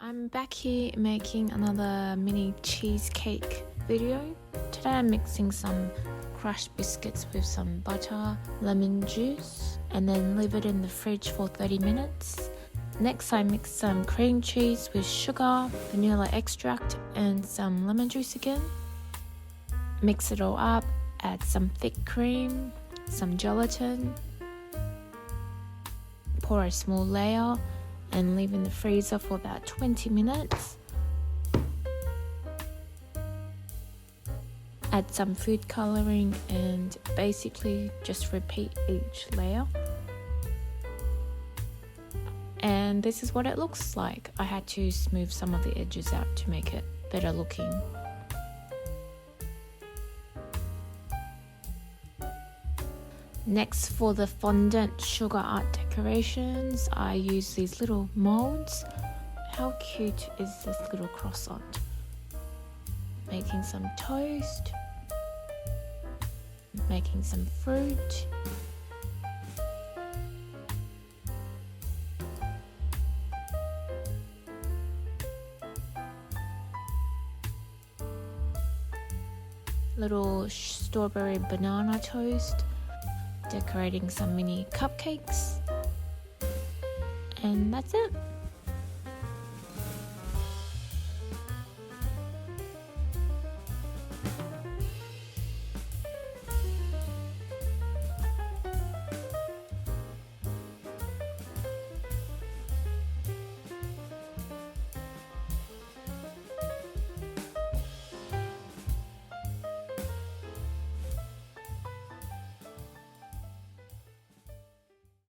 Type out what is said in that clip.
I'm back here making another mini cheesecake video. Today I'm mixing some crushed biscuits with some butter, lemon juice, and then leave it in the fridge for 30 minutes. Next I mix some cream cheese with sugar, vanilla extract, and some lemon juice again. Mix it all up, add some thick cream, some gelatin, pour a small layer, and leave in the freezer for about 20 minutes. Add some food coloring and basically just repeat each layer. And this is what it looks like. I had to smooth some of the edges out to make it better looking. Next, for the fondant sugar art decorations, I use these little molds. How cute is this little croissant? Making some toast, making some fruit, little strawberry banana toast, decorating some mini cupcakes, and that's it.